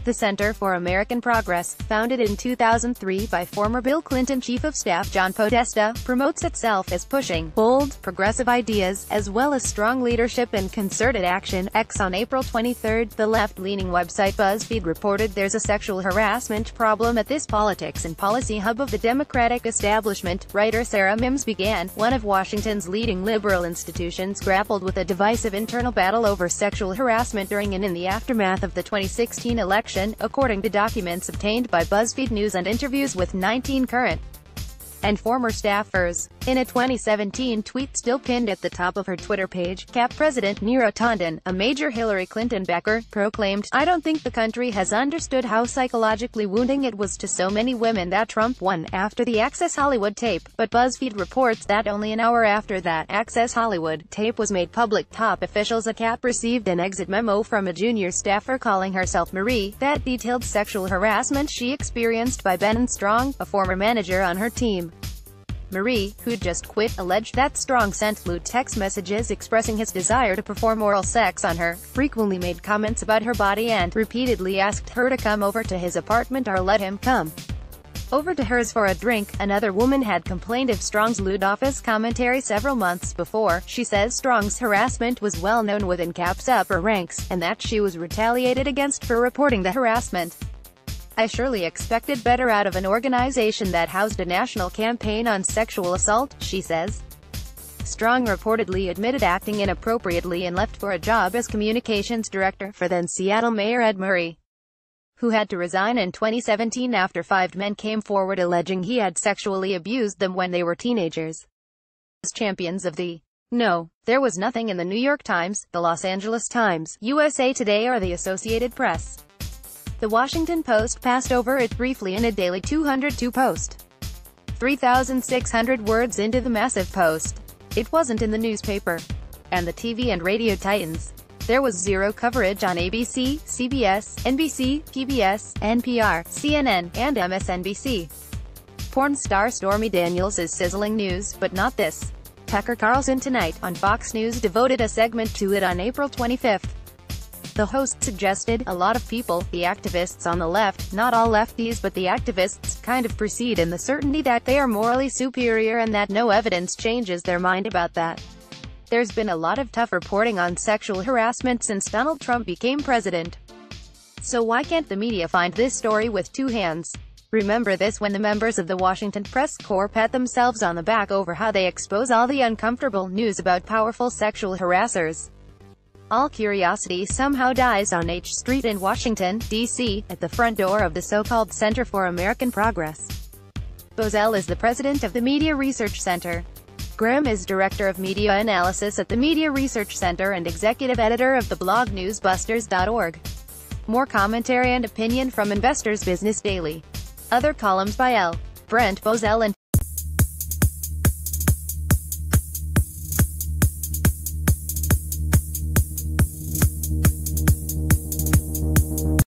The Center for American Progress, founded in 2003 by former Bill Clinton Chief of Staff John Podesta, promotes itself as pushing bold, progressive ideas, as well as strong leadership and concerted action. On April 23, the left-leaning website BuzzFeed reported there's a sexual harassment problem at this politics and policy hub of the Democratic establishment. Writer Sarah Mims began, one of Washington's leading liberal institutions, grappled with a divisive internal battle over sexual harassment during and in the aftermath of the 2016 election, according to documents obtained by BuzzFeed News and interviews with 19 current and former staffers. In a 2017 tweet still pinned at the top of her Twitter page, CAP President Neera Tanden, a major Hillary Clinton backer, proclaimed, "I don't think the country has understood how psychologically wounding it was to so many women that Trump won," after the Access Hollywood tape. But BuzzFeed reports that only an hour after that Access Hollywood tape was made public, top officials at CAP received an exit memo from a junior staffer calling herself Marie, that detailed sexual harassment she experienced by Ben Strong, a former manager on her team. Marie, who'd just quit, alleged that Strong sent lewd text messages expressing his desire to perform oral sex on her, frequently made comments about her body and repeatedly asked her to come over to his apartment or let him come over to hers for a drink. Another woman had complained of Strong's lewd office commentary several months before. She says Strong's harassment was well known within CAP's upper ranks, and that she was retaliated against for reporting the harassment. "I surely expected better out of an organization that housed a national campaign on sexual assault," she says. Strong reportedly admitted acting inappropriately and left for a job as communications director for then Seattle Mayor Ed Murray, who had to resign in 2017 after 5 men came forward alleging he had sexually abused them when they were teenagers. As champions of the "No, there was nothing" in the New York Times, the Los Angeles Times, USA Today or the Associated Press. The Washington Post passed over it briefly in a daily 202 post. 3,600 words into the massive post. It wasn't in the newspaper and the TV and radio titans. There was zero coverage on ABC, CBS, NBC, PBS, NPR, CNN, and MSNBC. Porn star Stormy Daniels is sizzling news, but not this. Tucker Carlson Tonight on Fox News devoted a segment to it on April 25. The host suggested, "A lot of people, the activists on the left, not all lefties but the activists, kind of proceed in the certainty that they are morally superior and that no evidence changes their mind about that. There's been a lot of tough reporting on sexual harassment since Donald Trump became president. So why can't the media find this story with 2 hands? Remember this when the members of the Washington Press Corps pat themselves on the back over how they expose all the uncomfortable news about powerful sexual harassers. All curiosity somehow dies on H Street in Washington, D.C., at the front door of the so-called Center for American Progress. Bozell is the president of the Media Research Center. Graham is director of media analysis at the Media Research Center and executive editor of the blog newsbusters.org. More commentary and opinion from Investors Business Daily. Other columns by L. Brent Bozell and